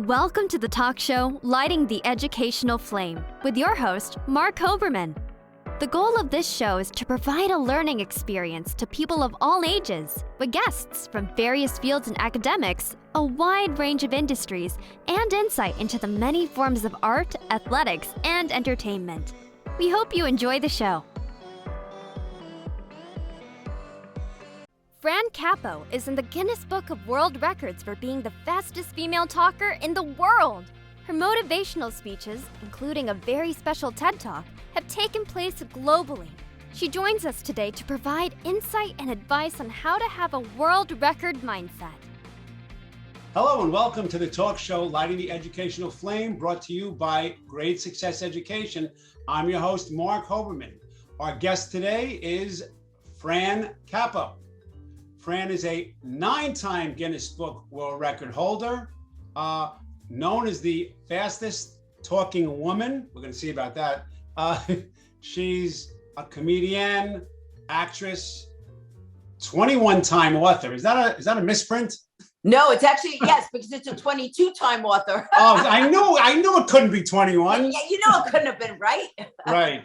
Welcome to the talk show, Lighting the Educational Flame, with your host, Mark Hoberman. The goal of this show is to provide a learning experience to people of all ages, with guests from various fields in academics, a wide range of industries, and insight into the many forms of art, athletics, and entertainment. We hope you enjoy the show. Fran Capo is in the Guinness Book of World Records for being the fastest female talker in the world. Her motivational speeches, including a very special TED Talk, have taken place globally. She joins us today to provide insight and advice on how to have a world record mindset. Hello and welcome to the talk show, Lighting the Educational Flame, brought to you by Great Success Education. I'm your host, Mark Hoberman. Our guest today is Fran Capo. Fran is a 9-time Guinness Book World Record holder, known as the fastest talking woman. We're going to see about that. She's a comedian, actress, 21-time author. Is that a misprint? No, it's actually, yes, because it's a 22-time author. Oh, I knew it couldn't be 21. Yeah, you know it couldn't have been, right? Right.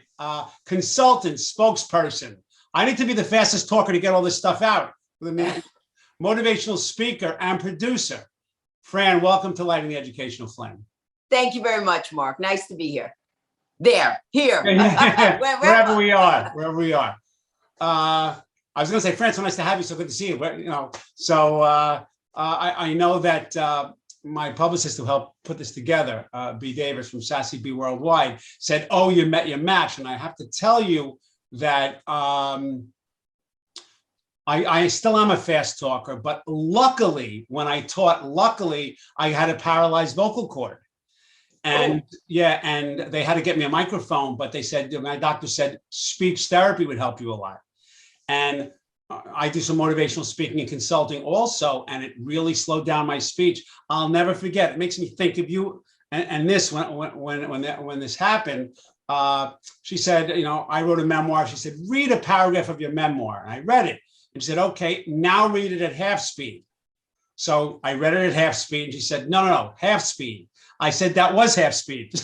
Consultant, spokesperson. I need to be the fastest talker to get all this stuff out. Motivational speaker and producer. Fran, welcome to Lighting the Educational Flame. Thank you very much, Mark. Nice to be here. Here. Wherever we are. I was going to say, Fran, so nice to have you. So good to see you. But, I know that my publicist who helped put this together, B. Davis from Sassy B Worldwide, said, "Oh, you met your match." And I have to tell you that I still am a fast talker, but luckily, when I taught, I had a paralyzed vocal cord. And and they had to get me a microphone, but they said, my doctor said, speech therapy would help you a lot. And I do some motivational speaking and consulting also, and it really slowed down my speech. I'll never forget. It makes me think of you. And this, when this happened, she said, I wrote a memoir. She said, read a paragraph of your memoir. And I read it. And she said, okay, now read it at half speed. So I read it at half speed. And she said, no, half speed. I said, that was half speed.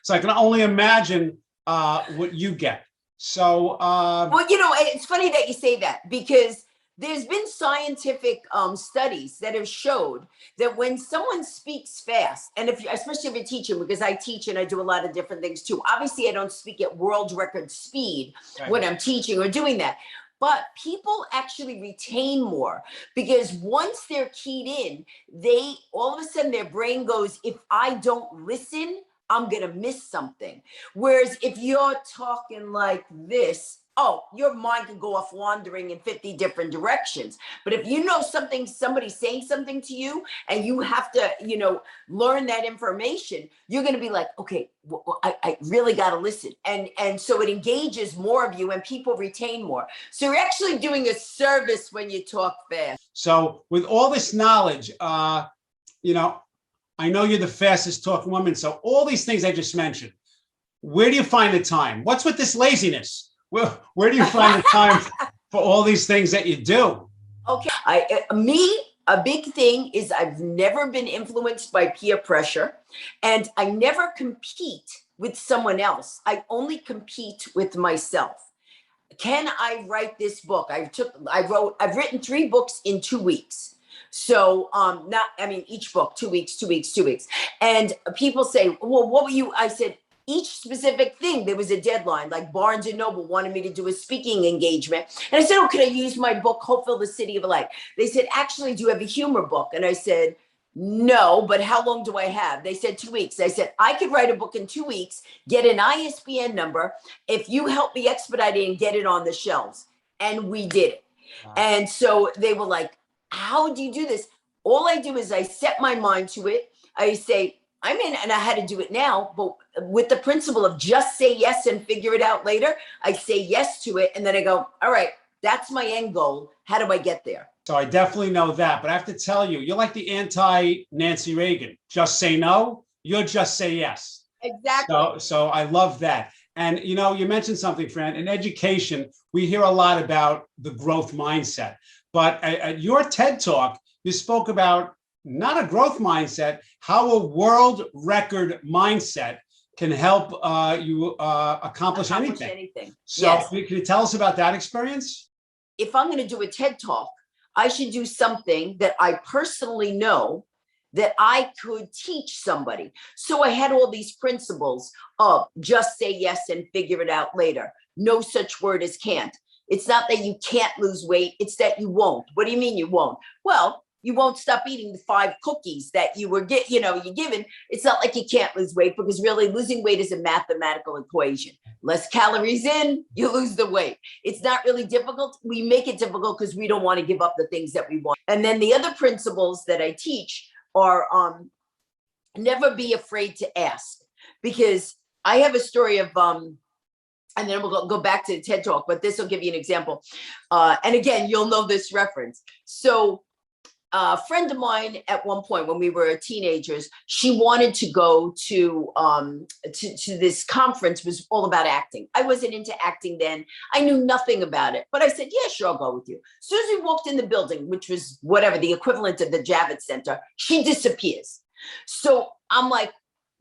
So I can only imagine what you get. So, well, it's funny that you say that, because there's been scientific studies that have showed that when someone speaks fast, and especially if you're teaching, because I teach and I do a lot of different things too. Obviously, I don't speak at world record speed when I'm teaching or doing that. But people actually retain more, because once they're keyed in, they all of a sudden their brain goes, if I don't listen, I'm going to miss something. Whereas if you're talking like this, your mind can go off wandering in 50 different directions. But if you know somebody's saying something to you, and you have to, learn that information, you're going to be like, okay, I really got to listen. And so it engages more of you and people retain more. So you're actually doing a service when you talk fast. So with all this knowledge, I know you're the fastest talking woman. So all these things I just mentioned, where do you find the time? What's with this laziness? Where do you find the time for all these things that you do? Okay. A big thing is I've never been influenced by peer pressure, and I never compete with someone else. I only compete with myself. Can I write this book? I've written 3 books in 2 weeks. So each book, 2 weeks. And people say, well, what were you? I said, each specific thing, there was a deadline. Like Barnes & Noble wanted me to do a speaking engagement. And I said, could I use my book, Hopeful, the City of Light? They said, actually, do you have a humor book? And I said, no, but how long do I have? They said 2 weeks. I said, I could write a book in 2 weeks, get an ISBN number, if you help me expedite it and get it on the shelves. And we did it. Wow. And so they were like, how do you do this? All I do is I set my mind to it. I say, I'm in, and I had to do it now, but with the principle of just say yes and figure it out later. I say yes to it, and then I go, all right, that's my end goal. How do I get there? So I definitely know that, but I have to tell you, you're like the anti-Nancy Reagan. Just say no, you'll just say yes. Exactly. So I love that. And, you mentioned something, Fran, in education, we hear a lot about the growth mindset, but at your TED Talk, you spoke about not a growth mindset, how a world record mindset can help you accomplish anything. So Yes. can you tell us about that experience? If I'm going to do a TED Talk, I should do something that I personally know that I could teach somebody. So I had all these principles of just say yes and figure it out later. No such word as can't. It's not that you can't lose weight. It's that you won't. What do you mean you won't? Well, you won't stop eating the 5 cookies that you were you're given. It's not like you can't lose weight, because really losing weight is a mathematical equation. Less calories in, you lose the weight. It's not really difficult. We make it difficult because we don't want to give up the things that we want. And then the other principles that I teach are never be afraid to ask, because I have a story of and then we'll go back to the TED Talk, but this will give you an example. And again, you'll know this reference. So a friend of mine at one point when we were teenagers, she wanted to go to this conference. It was all about acting. I wasn't into acting then. I knew nothing about it, but I said, yeah, sure, I'll go with you. As soon as we walked in the building, which was whatever, the equivalent of the Javits Center, she disappears. So I'm like,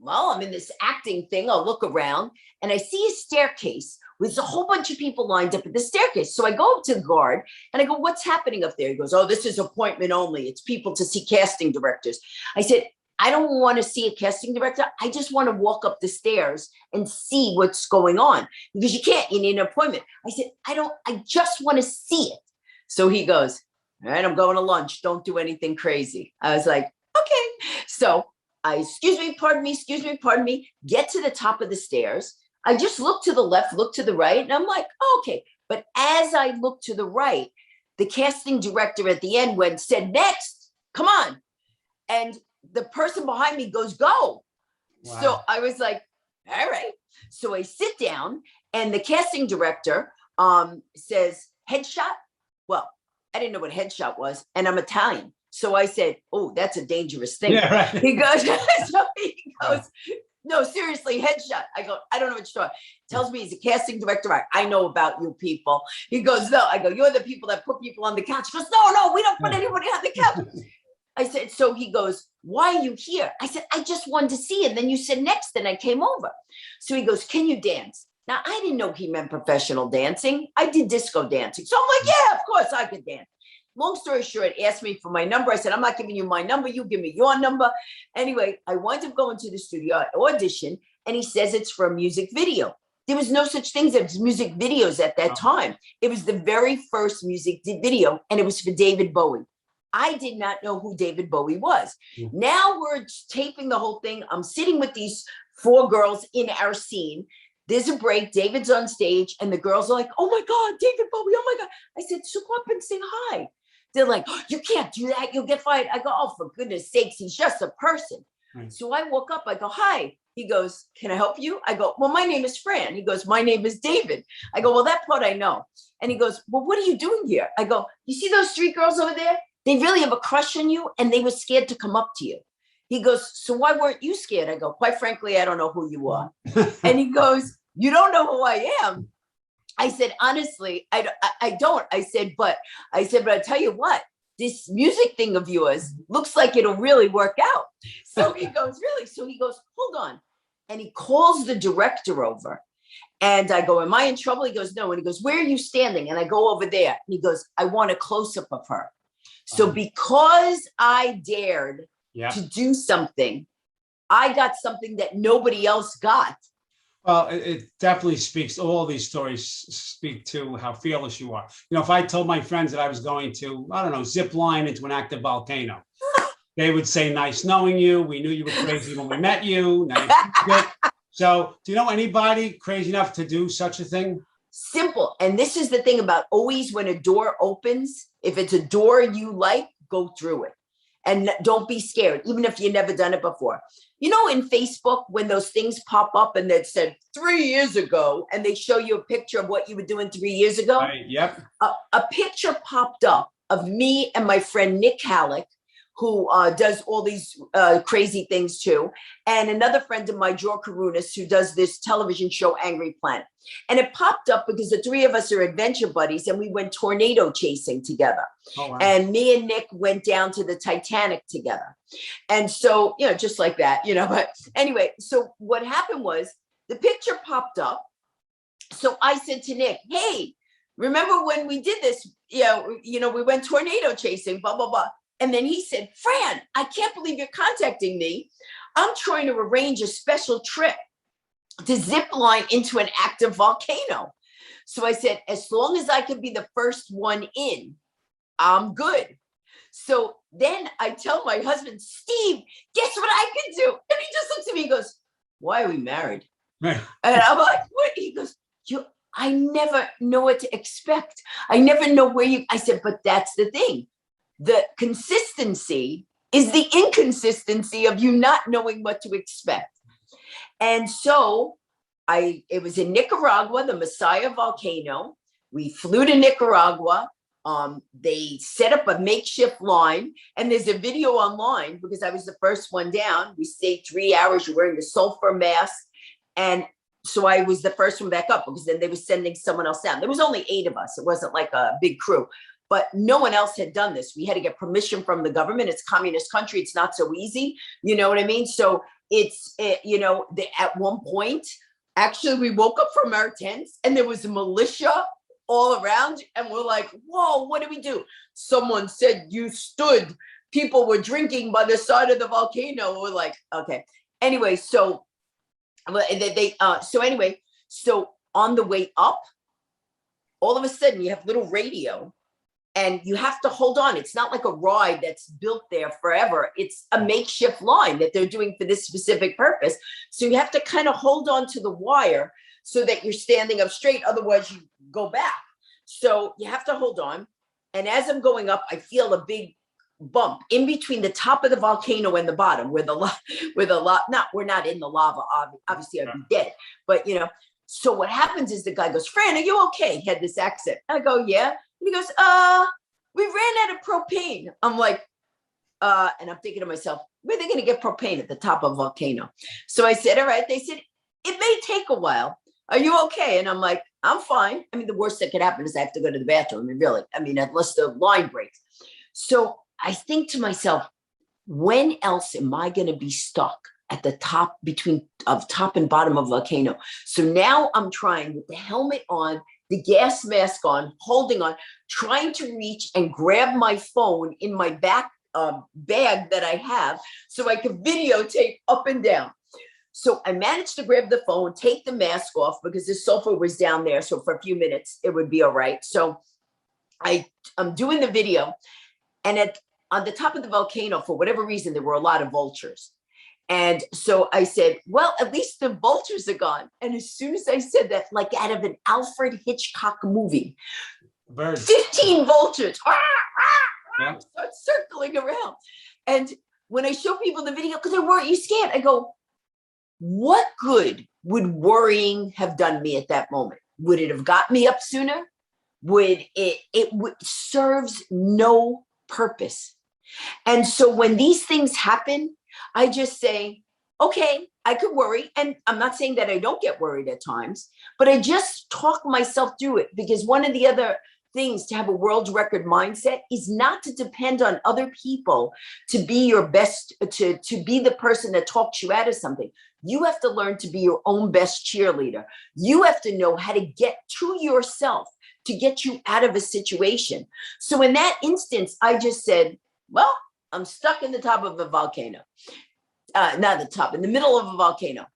well, I'm in this acting thing. I'll look around and I see a staircase with a whole bunch of people lined up at the staircase. So I go up to the guard and I go, what's happening up there? He goes, oh, this is appointment only. It's people to see casting directors. I said, I don't want to see a casting director. I just want to walk up the stairs and see what's going on, because you can't, you need an appointment. I said, I just want to see it. So he goes, all right, I'm going to lunch. Don't do anything crazy. I was like, okay. So excuse me, pardon me, get to the top of the stairs. I just look to the left, look to the right, and I'm like, oh, okay. But as I look to the right, the casting director at the end said, next, come on. And the person behind me goes, go. Wow. So I was like, all right. So I sit down and the casting director says, headshot? Well, I didn't know what headshot was, and I'm Italian. So I said, oh, that's a dangerous thing. Yeah, right. He goes, no, seriously, headshot. I go, I don't know what you're talking. Tells me he's a casting director. I know about you people. He goes, no. I go, you're the people that put people on the couch. He goes, no, we don't put anybody on the couch. I said, so he goes, why are you here? I said, I just wanted to see. And then you said next, and I came over. So he goes, can you dance? Now, I didn't know he meant professional dancing. I did disco dancing. So I'm like, yeah, of course I could dance. Long story short, asked me for my number. I said, I'm not giving you my number. You give me your number. Anyway, I wind up going to the studio audition, and he says it's for a music video. There was no such thing as music videos at that time. It was the very first music video, and it was for David Bowie. I did not know who David Bowie was. Now we're taping the whole thing. I'm sitting with these 4 girls in our scene. There's a break. David's on stage, and the girls are like, oh my God, David Bowie, oh my God. I said, so go up and sing hi. They're like, oh, you can't do that. You'll get fired. I go, oh, for goodness sakes, he's just a person. Right. So I woke up. I go, hi. He goes, can I help you? I go, well, my name is Fran. He goes, my name is David. I go, well, that part I know. And he goes, well, what are you doing here? I go, you see those 3 girls over there? They really have a crush on you, and they were scared to come up to you. He goes, so why weren't you scared? I go, quite frankly, I don't know who you are. And he goes, you don't know who I am? I said, honestly, I don't. I said, but I tell you what, this music thing of yours looks like it'll really work out. So he goes, really? So he goes, hold on. And he calls the director over. And I go, am I in trouble? He goes, no. And he goes, where are you standing? And I go over there. And he goes, I want a close-up of her. So because I dared to do something, I got something that nobody else got. Well, it definitely speaks. All these stories speak to how fearless you are. You know, if I told my friends that I was going to, I don't know, zip line into an active volcano, they would say, nice knowing you. We knew you were crazy when we met you. Nice. So do you know anybody crazy enough to do such a thing? Simple. And this is the thing about always when a door opens, if it's a door you like, go through it. And don't be scared, even if you've never done it before. You know, in Facebook, when those things pop up and that said 3 years ago, and they show you a picture of what you were doing 3 years ago. Right, yep. A picture popped up of me and my friend Nick Halleck, who does all these crazy things too. And another friend of mine, Joe Karunas, who does this television show, Angry Planet. And it popped up because the three of us are adventure buddies and we went tornado chasing together. Oh, wow. And me and Nick went down to the Titanic together. And so, just like that, but anyway, so what happened was the picture popped up. So I said to Nick, hey, remember when we did this? We went tornado chasing, blah, blah, blah. And then he said, Fran, I can't believe you're contacting me. I'm trying to arrange a special trip to zip line into an active volcano. So I said, as long as I can be the first one in, I'm good. So then I tell my husband, Steve, guess what I can do? And he just looks at me and goes, why are we married? Right. And I'm like, what? He goes, I never know what to expect. I never know I said, but that's the thing. The consistency is the inconsistency of you not knowing what to expect. And so it was in Nicaragua, the Messiah volcano. We flew to Nicaragua. They set up a makeshift line, and there's a video online because I was the first one down. We stayed 3 hours. You're wearing the sulfur mask. And so I was the first one back up because then they were sending someone else down. There was only 8 of us. It wasn't like a big crew. But no one else had done this. We had to get permission from the government. It's a communist country. It's not so easy. You know what I mean? So at one point, actually, we woke up from our tents and there was a militia all around. And we're like, whoa, what do we do? Someone said you stood. People were drinking by the side of the volcano. We're like, okay. Anyway, so on the way up, all of a sudden you have little radio. And you have to hold on. It's not like a ride that's built there forever. It's a makeshift line that they're doing for this specific purpose. So you have to kind of hold on to the wire so that you're standing up straight. Otherwise, you go back. So you have to hold on. And as I'm going up, I feel a big bump in between the top of the volcano and the bottom where we're not in the lava. Obviously, I'd be dead. But, so what happens is the guy goes, Fran, are you okay? He had this accent. I go, yeah. And he goes, we ran out of propane. I'm like, and I'm thinking to myself, where are they going to get propane at the top of a volcano? So I said, all right. They said, it may take a while. Are you okay? And I'm like, I'm fine. I mean, the worst that could happen is I have to go to the bathroom. Unless the line breaks. So I think to myself, when else am I going to be stuck at the top top and bottom of a volcano? So now I'm trying with the helmet on, the gas mask on, holding on, trying to reach and grab my phone in my back bag that I have so I can videotape up and down. So I managed to grab the phone, take the mask off because the sulfur was down there. So for a few minutes, it would be all right. So I'm doing the video, and on the top of the volcano, for whatever reason, there were a lot of vultures. And so I said, well, at least the vultures are gone. And as soon as I said that, like out of an Alfred Hitchcock movie, Birds. 15 vultures Yeah. start circling around. And when I show people the video, because you scared, I go, what good would worrying have done me at that moment? Would it have got me up sooner? It serves no purpose. And so when these things happen, I just say, okay, I could worry. And I'm not saying that I don't get worried at times, but I just talk myself through it, because one of the other things to have a world record mindset is not to depend on other people to be your best, to be the person that talks you out of something. You have to learn to be your own best cheerleader. You have to know how to get to yourself to get you out of a situation. So in that instance, I just said, well, I'm stuck in the top of a volcano. Not the top, in the middle of a volcano.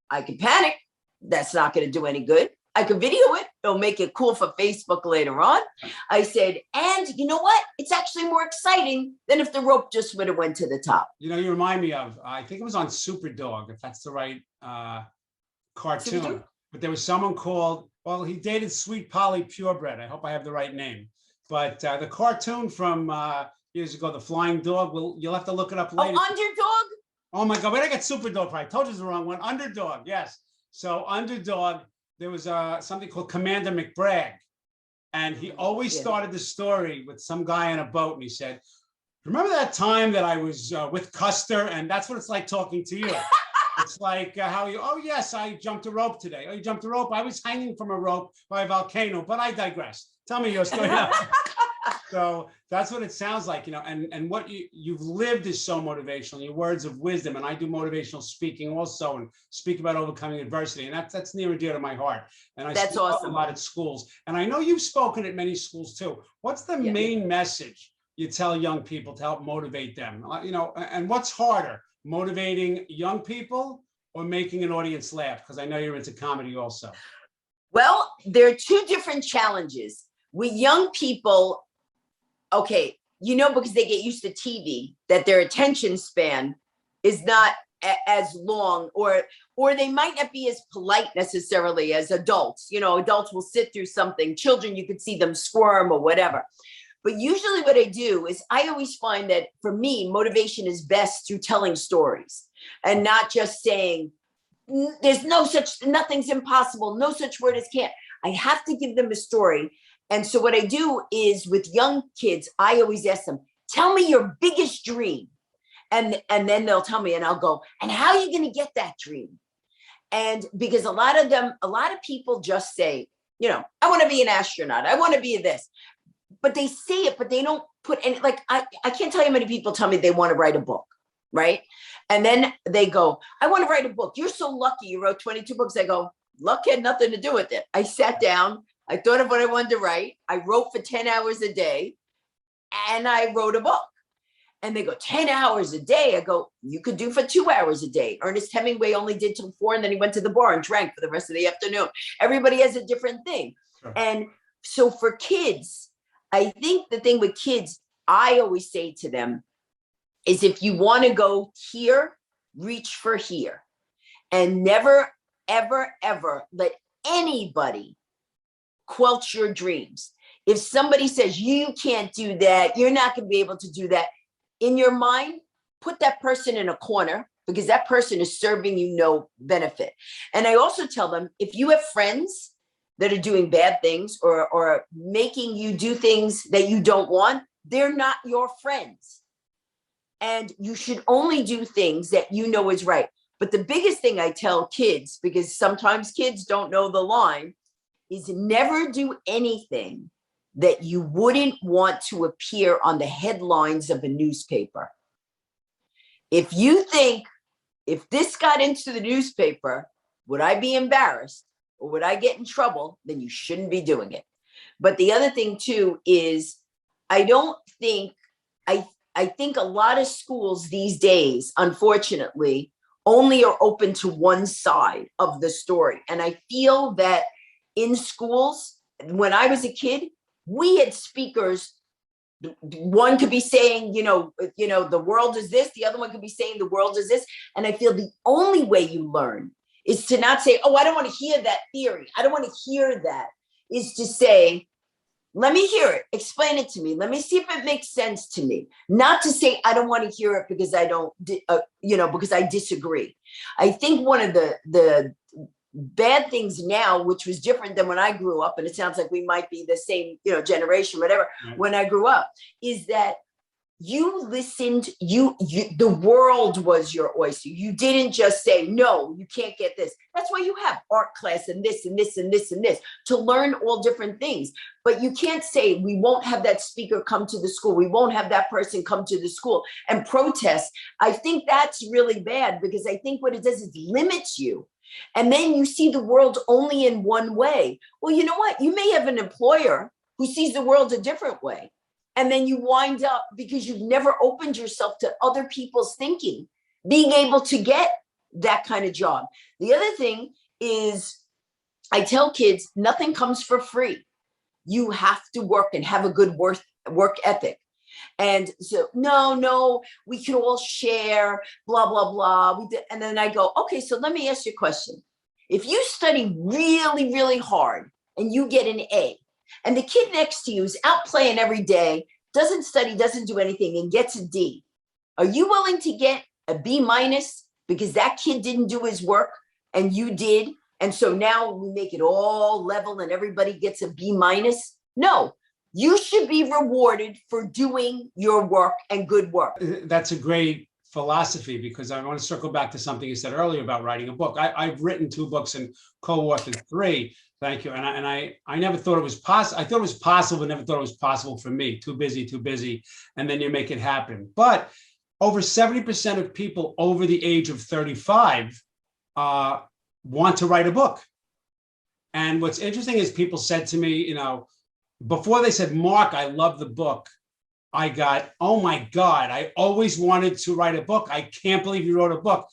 I could panic. That's not going to do any good. I could video it. It'll make it cool for Facebook later on. I said, and you know what? It's actually more exciting than if the rope just would have went to the top. You remind me of, I think it was on Superdog, if that's the right cartoon. Superdog? But there was someone called, well, he dated Sweet Polly Purebred. I hope I have the right name. But the cartoon from years ago, The Flying Dog, you'll have to look it up later. Oh, Underdog? Oh my God, where did I get Superdog from? I told you it's the wrong one. Underdog, yes. So Underdog, there was something called Commander McBragg. And he always started the story with some guy on a boat. And he said, Remember that time that I was with Custer, and that's what it's like talking to you. It's like how you, oh yes, I jumped a rope today. Oh, you jumped a rope? I was hanging from a rope by a volcano, but I digress. Tell me your story. So that's what it sounds like, and what you've lived is so motivational, your words of wisdom. And I do motivational speaking also and speak about overcoming adversity. And that's near and dear to my heart. And I That's speak awesome. a lot at schools. And I know you've spoken at many schools too. What's the main message you tell young people to help motivate them? And what's harder, motivating young people or making an audience laugh? Because I know you're into comedy also. Well, there are two different challenges. With young people, okay, because they get used to TV, that their attention span is not as long, or they might not be as polite necessarily as adults. Adults will sit through something. Children, you could see them squirm or whatever. But usually what I do is I always find that for me, motivation is best through telling stories and not just saying, there's nothing's impossible, no such word as can't. I have to give them a story. And so what I do is with young kids, I always ask them, tell me your biggest dream. And then they'll tell me, and I'll go, and how are you going to get that dream? And because a lot of people just say, I want to be an astronaut. I want to be this. But they say it, but they don't put any, like, I can't tell you how many people tell me they want to write a book, right? And then they go, I want to write a book. You're so lucky you wrote 22 books. I go, luck had nothing to do with it. I sat down, I thought of what I wanted to write. I wrote for 10 hours a day and I wrote a book. And they go, 10 hours a day. I go, you could do for 2 hours a day. Ernest Hemingway only did till 4, and then he went to the bar and drank for the rest of the afternoon. Everybody has a different thing. Sure. And so for kids, I think the thing with kids, I always say to them is, if you want to go here, reach for here. And never, ever, ever let anybody quench your dreams. If somebody says you can't do that, you're not going to be able to do that, in your mind, put that person in a corner, because that person is serving you no benefit. And I also tell them, if you have friends that are doing bad things or making you do things that you don't want, they're not your friends. And you should only do things that you know is right. But the biggest thing I tell kids, because sometimes kids don't know the line, is never do anything that you wouldn't want to appear on the headlines of a newspaper. If you think, if this got into the newspaper, would I be embarrassed or would I get in trouble? Then you shouldn't be doing it. But the other thing too is, I think a lot of schools these days, unfortunately, only are open to one side of the story. And I feel that in schools, when I was a kid, we had speakers. One could be saying, the world is this. The other one could be saying the world is this. And I feel the only way you learn is to not say, oh, I don't want to hear that theory. I don't want to hear that. Is to say, let me hear it. Explain it to me. Let me see if it makes sense to me. Not to say, I don't want to hear it because I don't, because I disagree. I think one of the bad things now, which was different than when I grew up, and it sounds like we might be the same, generation, whatever, right. When I grew up, is that you listened, the world was your oyster. You didn't just say, no, you can't get this. That's why you have art class and this and this and this and this, to learn all different things. But you can't say, we won't have that speaker come to the school. We won't have that person come to the school and protest. I think that's really bad, because I think what it does is limits you. And then you see the world only in one way. Well, you know what? You may have an employer who sees the world a different way. And then you wind up, because you've never opened yourself to other people's thinking, being able to get that kind of job. The other thing is, I tell kids, nothing comes for free. You have to work and have a good work ethic. And so, no, we can all share, blah, blah, blah. And then I go, okay, so let me ask you a question. If you study really, really hard and you get an A, and the kid next to you is out playing every day, doesn't study, doesn't do anything, and gets a D, are you willing to get a B minus because that kid didn't do his work and you did? And so now we make it all level and everybody gets a B minus? No. You should be rewarded for doing your work and good work. That's a great philosophy, because I want to circle back to something you said earlier about writing a book. I've written 2 books and co-authored 3. Thank you. And I never thought it was possible. I thought it was possible, but never thought it was possible for me. Too busy. And then you make it happen. But over 70% of people over the age of 35 want to write a book. And what's interesting is people said to me, before they said, Mark, I love the book, I got, oh my God, I always wanted to write a book. I can't believe you wrote a book.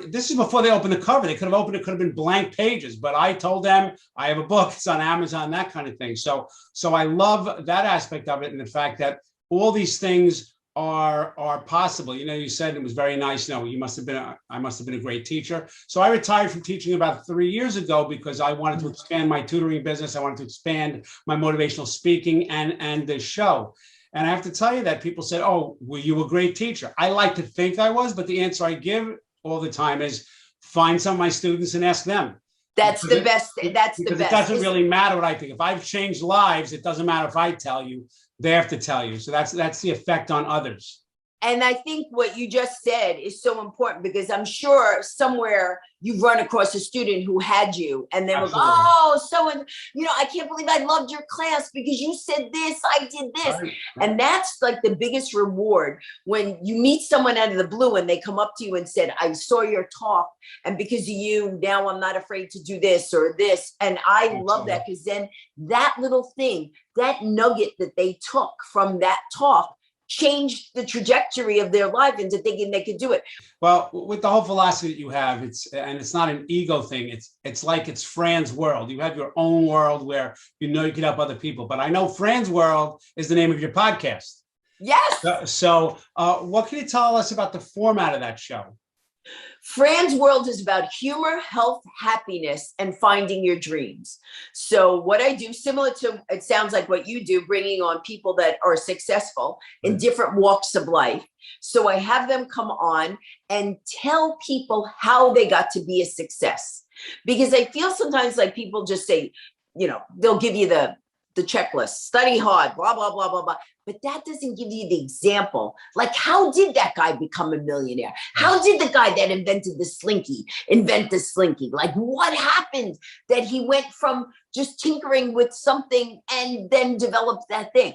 This is before they opened the cover. They could have opened, it could have been blank pages, but I told them I have a book, it's on Amazon, that kind of thing. So I love that aspect of it, and the fact that all these things are possible. You said it was very nice. I must have been a great teacher. So I retired from teaching about 3 years ago because I wanted to expand my tutoring business. I wanted to expand my motivational speaking and the show. And I have to tell you that people said, oh, were you a great teacher? I like to think I was, but the answer I give all the time is find some of my students and ask them. That's the best. That's the best. It doesn't really matter what I think. If I've changed lives, it doesn't matter if I tell you. They have to tell you. So that's the effect on others. And I think what you just said is so important, because I'm sure somewhere you've run across a student who had you and they were, I can't believe I loved your class because you said this, I did this. Right. And that's like the biggest reward when you meet someone out of the blue and they come up to you and said, I saw your talk, and because of you, now I'm not afraid to do this or this. And I love that, because then that little thing, that nugget that they took from that talk, changed the trajectory of their life into thinking they could do it. Well, with the whole philosophy that you have, it's not an ego thing. It's like it's Fran's world. You have your own world where you can help other people. But I know Fran's World is the name of your podcast. Yes. So what can you tell us about the format of that show? Fran's World is about humor, health, happiness, and finding your dreams. So what I do, similar to, it sounds like what you do, bringing on people that are successful in different walks of life. So I have them come on and tell people how they got to be a success. Because I feel sometimes like people just say, they'll give you the checklist, study hard, blah, blah, blah, blah, blah. But that doesn't give you the example. Like, how did that guy become a millionaire? How did the guy that invented the slinky invent the slinky? Like, what happened that he went from just tinkering with something and then developed that thing?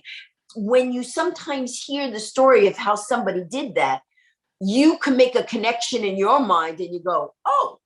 When you sometimes hear the story of how somebody did that, you can make a connection in your mind and you go, oh,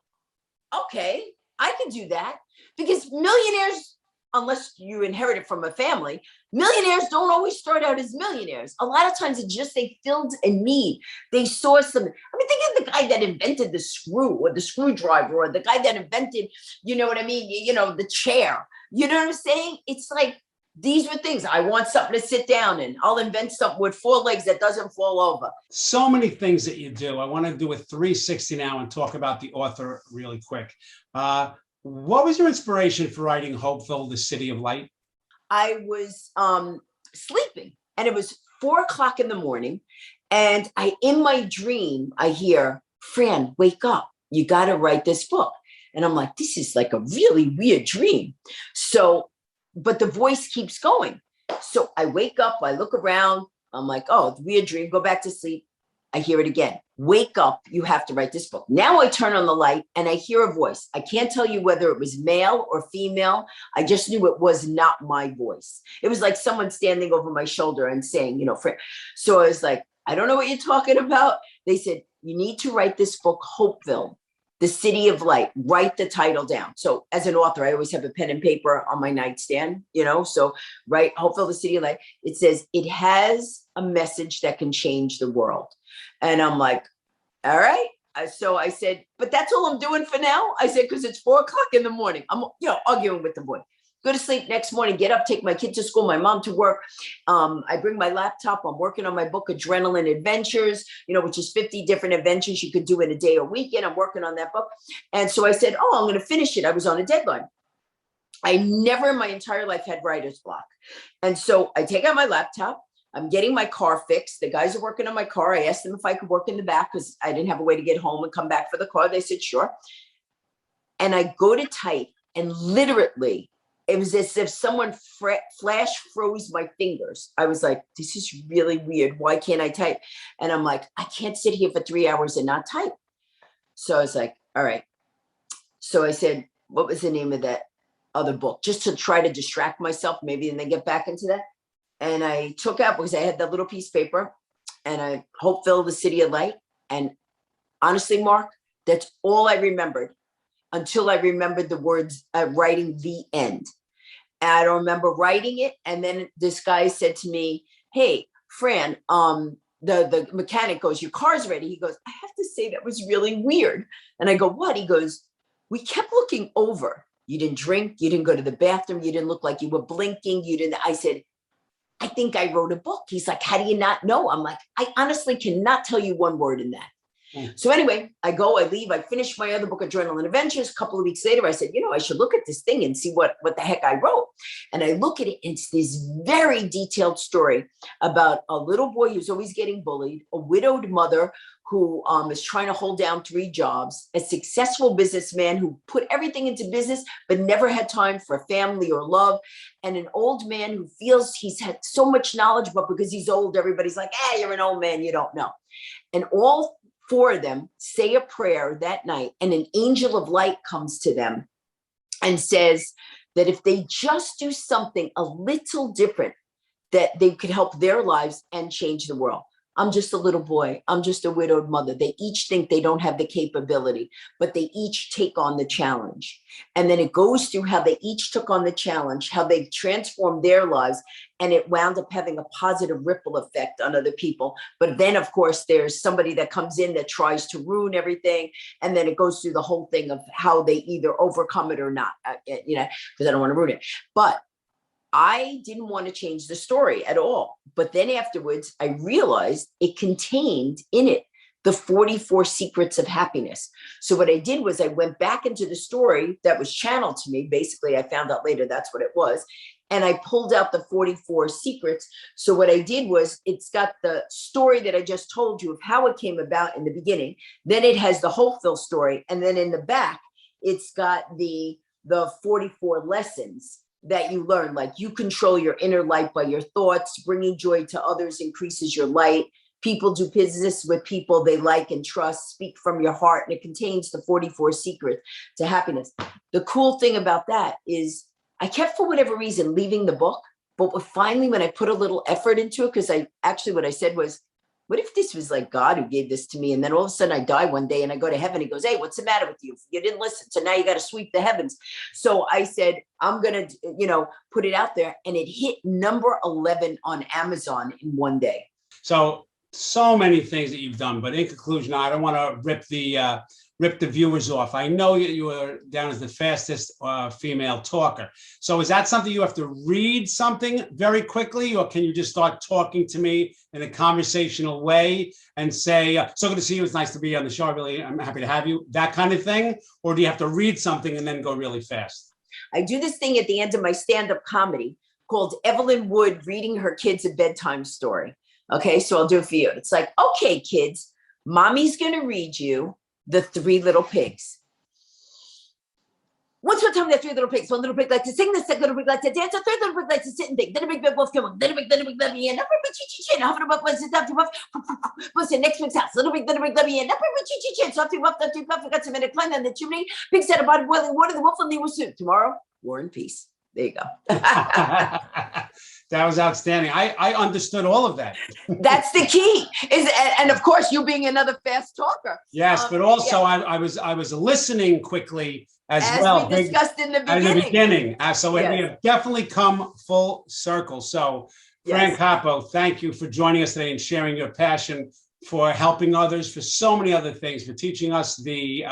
okay, I can do that. Because millionaires, unless you inherit it from a family, millionaires don't always start out as millionaires. A lot of times it's just they filled a need. They saw something. I mean, think of the guy that invented the screw or the screwdriver, or the guy that invented, the chair. You know what I'm saying? It's like, these were things. I want something to sit down in. I'll invent something with 4 legs that doesn't fall over. So many things that you do. I want to do a 360 now and talk about the author really quick. What was your inspiration for writing Hopeville, the City of Light? I was sleeping, and it was 4:00 in the morning. And in my dream, I hear, Fran, wake up. You got to write this book. And I'm like, this is like a really weird dream. But the voice keeps going. So I wake up, I look around. I'm like, oh, weird dream. Go back to sleep. I hear it again. Wake up. You have to write this book. Now I turn on the light and I hear a voice. I can't tell you whether it was male or female. I just knew it was not my voice. It was like someone standing over my shoulder and saying, Fran. So I was like, I don't know what you're talking about. They said, you need to write this book, Hopeville, the City of Light. Write the title down. So as an author, I always have a pen and paper on my nightstand, so write Hopeville, the City of Light. It says, it has a message that can change the world. And I'm like, all right. So I said, but that's all I'm doing for now. I said, because it's 4:00 in the morning. I'm, arguing with the boy. Go to sleep next morning, get up, take my kid to school, my mom to work. I bring my laptop. I'm working on my book, Adrenaline Adventures, which is 50 different adventures you could do in a day or weekend. I'm working on that book. And so I said, I'm going to finish it. I was on a deadline. I never in my entire life had writer's block. And so I take out my laptop. I'm getting my car fixed. The guys are working on my car. I asked them if I could work in the back because I didn't have a way to get home and come back for the car. They said, sure. And I go to type, and literally it was as if someone flash froze my fingers. I was like, this is really weird. Why can't I type? And I'm like, I can't sit here for 3 hours and not type. So I was like, all right. So I said, what was the name of that other book? Just to try to distract myself, maybe, and then get back into that. And I took out, because I had that little piece of paper, and I Hope Filled the City of Light. And honestly, Mark, that's all I remembered until I remembered the words, writing the end. And I don't remember writing it. And then this guy said to me, hey, Fran, the mechanic goes, your car's ready. He goes, I have to say that was really weird. And I go, what? He goes, we kept looking over. You didn't drink. You didn't go to the bathroom. You didn't look like you were blinking. You didn't. I said, I think I wrote a book. He's like, how do you not know? I'm like, I honestly cannot tell you one word in that. So anyway, I go, I leave, I finish my other book, Adrenaline Adventures. A couple of weeks later, I said, I should look at this thing and see what the heck I wrote. And I look at it, and it's this very detailed story about a little boy who's always getting bullied, a widowed mother who is trying to hold down 3 jobs, a successful businessman who put everything into business, but never had time for family or love, and an old man who feels he's had so much knowledge, but because he's old, everybody's like, you're an old man, you don't know. And all 4 of them say a prayer that night, and an angel of light comes to them and says that if they just do something a little different, that they could help their lives and change the world. I'm just a little boy. I'm just a widowed mother. They each think they don't have the capability, but they each take on the challenge. And then it goes through how they each took on the challenge, how they transformed their lives, and it wound up having a positive ripple effect on other people. But then, of course, there's somebody that comes in that tries to ruin everything. And then it goes through the whole thing of how they either overcome it or not, because I don't want to ruin it. But I didn't want to change the story at all. But then afterwards, I realized it contained in it the 44 secrets of happiness. So what I did was I went back into the story that was channeled to me. Basically, I found out later that's what it was. And I pulled out the 44 secrets. So what I did was, it's got the story that I just told you of how it came about in the beginning. Then it has the Hopeful story. And then in the back, it's got the 44 lessons that you learn, like you control your inner light by your thoughts, bringing joy to others increases your light. People do business with people they like and trust, speak from your heart, and it contains the 44 secrets to happiness. The cool thing about that is I kept, for whatever reason, leaving the book, but finally, when I put a little effort into it, because what I said was, what if this was like God who gave this to me? And then all of a sudden I die one day and I go to heaven. He goes, hey, what's the matter with you? You didn't listen. So now you got to sweep the heavens. So I said, I'm going to, put it out there. And it hit number 11 on Amazon in one day. So many things that you've done, but in conclusion, I don't want to rip the viewers off. I know you were down as the fastest female talker. So is that something you have to read something very quickly, or can you just start talking to me in a conversational way and say, so good to see you, it's nice to be on the show, I'm happy to have you, that kind of thing? Or do you have to read something and then go really fast? I do this thing at the end of my stand-up comedy called Evelyn Wood reading her kids a bedtime story. Okay, so I'll do it for you. It's like, okay, kids, mommy's going to read you The 3 Little Pigs. Once upon a time, there are 3 little pigs. One little pig likes to sing, the second little pig likes to dance, the third little pig likes to sit and think. Then a big red wolf came along. Then a big lebby, and up a big chin, huffing above, was it up to puff? Was the next pig's house? Little big lebby, and up a big chin, so up to puff, got some in a climb down the chimney. Pig said about boiling water, the wolf and the soup. Tomorrow, war and peace. There you go. That was outstanding. I understood all of that. That's the key. And of course, you being another fast talker. Yes, but also yes. I was listening quickly as well. We discussed in the beginning. So we have definitely come full circle. So Fran Capo, thank you for joining us today and sharing your passion for helping others, for so many other things, for teaching us the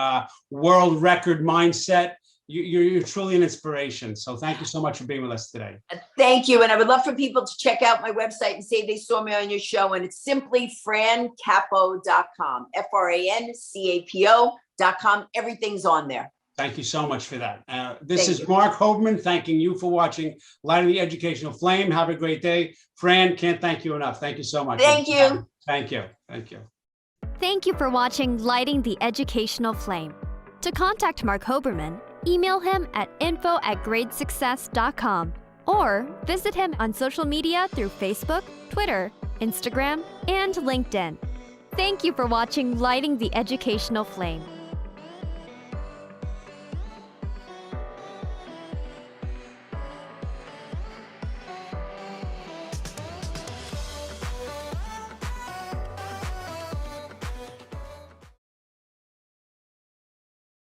world record mindset. You're truly an inspiration. So thank you so much for being with us today. Thank you. And I would love for people to check out my website and say they saw me on your show. And it's simply francapo.com, FRANCAPO.com. Everything's on there. Thank you so much for that. This is Mark Hoberman thanking you for watching Lighting the Educational Flame. Have a great day. Fran, can't thank you enough. Thank you so much. Thank you. Thank you. Thank you. Thank you for watching Lighting the Educational Flame. To contact Mark Hoberman, email him at info@gradesuccess.com or visit him on social media through Facebook, Twitter, Instagram, and LinkedIn. Thank you for watching Lighting the Educational Flame.